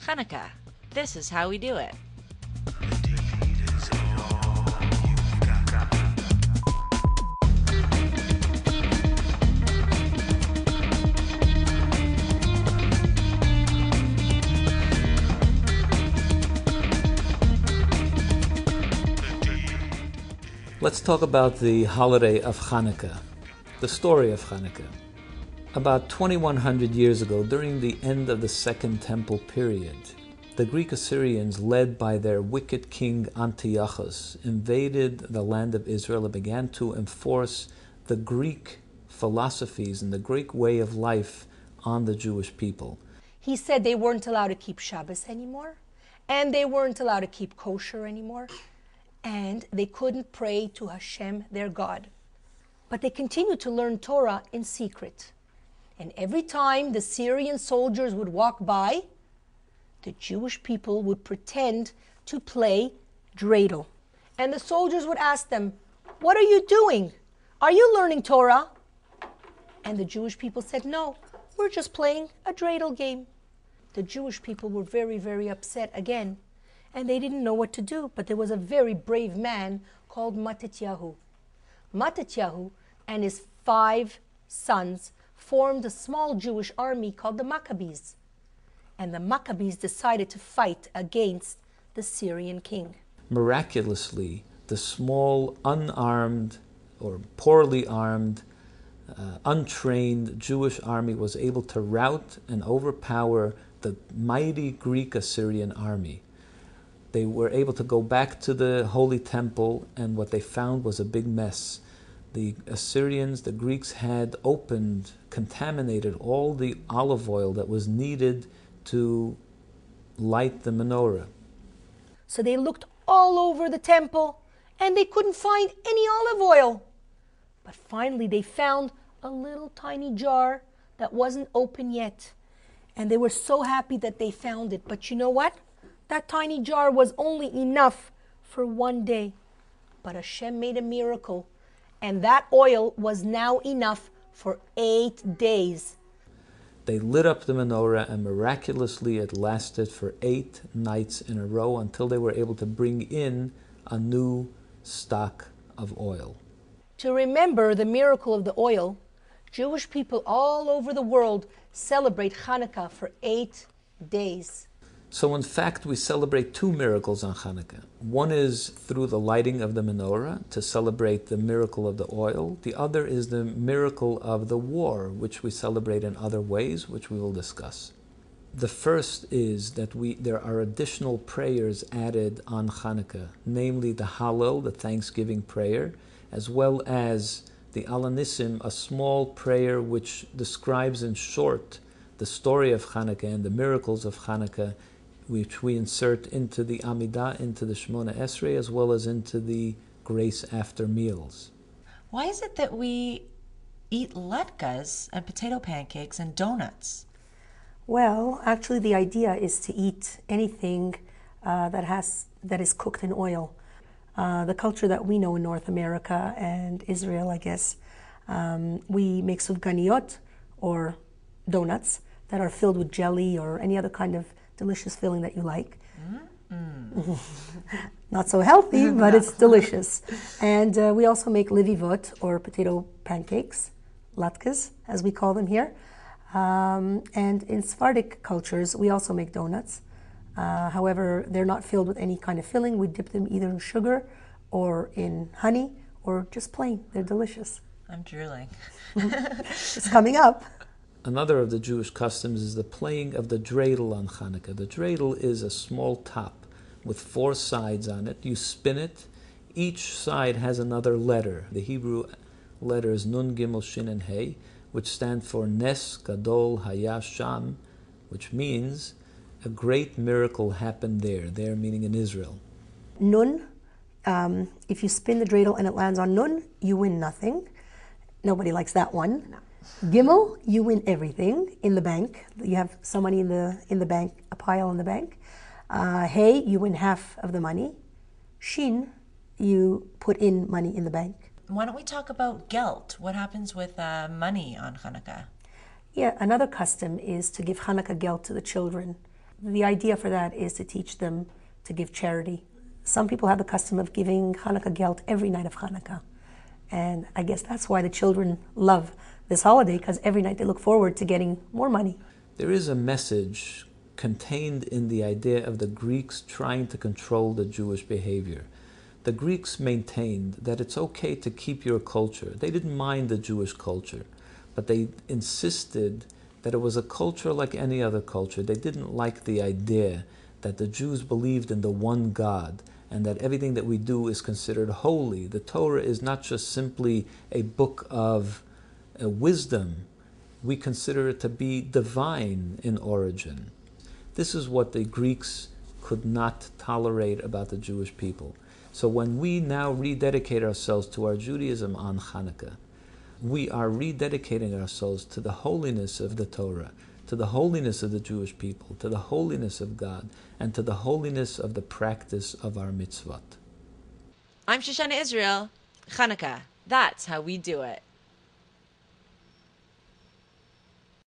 Chanukah. This is how we do it. Let's talk about the holiday of Chanukah, the story of Chanukah. About 2100 years ago, during the end of the Second Temple period, the Greek Assyrians, led by their wicked king Antiochus, invaded the land of Israel and began to enforce the Greek philosophies and the Greek way of life on the Jewish people. He said they weren't allowed to keep Shabbos anymore, and they weren't allowed to keep kosher anymore, and they couldn't pray to Hashem, their God. But they continued to learn Torah in secret. And every time the Syrian soldiers would walk by, the Jewish people would pretend to play dreidel. And the soldiers would ask them, "What are you doing? Are you learning Torah?" And the Jewish people said, "No, we're just playing a dreidel game." The Jewish people were very, very upset again. And they didn't know what to do. But there was a very brave man called Matityahu. Matityahu and his 5 sons formed a small Jewish army called the Maccabees. And the Maccabees decided to fight against the Syrian king. Miraculously, the small, unarmed or poorly armed, untrained Jewish army was able to rout and overpower the mighty Greek Assyrian army. They were able to go back to the Holy Temple, and what they found was a big mess. The Assyrians, the Greeks, had contaminated all the olive oil that was needed to light the menorah. So they looked all over the temple, and they couldn't find any olive oil. But finally they found a little tiny jar that wasn't open yet. And they were so happy that they found it. But you know what? That tiny jar was only enough for 1 day. But Hashem made a miracle, and that oil was now enough for 8 days. They lit up the menorah, and miraculously it lasted for 8 nights in a row until they were able to bring in a new stock of oil. To remember the miracle of the oil, Jewish people all over the world celebrate Chanukah for 8 days. So in fact, we celebrate 2 miracles on Chanukah. One is through the lighting of the menorah to celebrate the miracle of the oil. The other is the miracle of the war, which we celebrate in other ways, which we will discuss. The first is that there are additional prayers added on Chanukah, namely the Hallel, the Thanksgiving prayer, as well as the Alanissim, a small prayer which describes in short the story of Chanukah and the miracles of Chanukah, which we insert into the Amidah, into the Shemona Esrei, as well as into the grace after meals. Why is it that we eat latkes and potato pancakes and donuts? Well, actually the idea is to eat anything that is cooked in oil. The culture that we know in North America and Israel, I guess, we make sufganiyot, or donuts, that are filled with jelly or any other kind of delicious filling that you like. Not so healthy, but it's delicious. And we also make livivot, or potato pancakes, latkes, as we call them here. And in Sephardic cultures, we also make donuts. However, they're not filled with any kind of filling. We dip them either in sugar or in honey or just plain. They're delicious. I'm drooling. It's coming up. Another of the Jewish customs is the playing of the dreidel on Chanukah. The dreidel is a small top with 4 sides on it. You spin it. Each side has another letter. The Hebrew letters Nun, Gimel, Shin, and Hey, which stand for Nes, Gadol, Haya, Sham, which means a great miracle happened there. There meaning in Israel. Nun, if you spin the dreidel and it lands on Nun, you win nothing. Nobody likes that one. No. Gimel, you win everything in the bank. You have some money in the bank, a pile in the bank. Hey, you win half of the money. Shin, you put in money in the bank. Why don't we talk about gelt? What happens with money on Chanukah? Yeah, another custom is to give Chanukah gelt to the children. The idea for that is to teach them to give charity. Some people have the custom of giving Hanukkah gelt every night of Hanukkah. And I guess that's why the children love this holiday, because every night they look forward to getting more money. There is a message contained in the idea of the Greeks trying to control the Jewish behavior. The Greeks maintained that it's okay to keep your culture. They didn't mind the Jewish culture, but they insisted that it was a culture like any other culture. They didn't like the idea that the Jews believed in the one God and that everything that we do is considered holy. The Torah is not just simply a book of wisdom. We consider it to be divine in origin. This is what the Greeks could not tolerate about the Jewish people. So when we now rededicate ourselves to our Judaism on Chanukah, we are rededicating ourselves to the holiness of the Torah, to the holiness of the Jewish people, to the holiness of God, and to the holiness of the practice of our mitzvot. I'm Shoshana Israel. Chanukah. That's how we do it.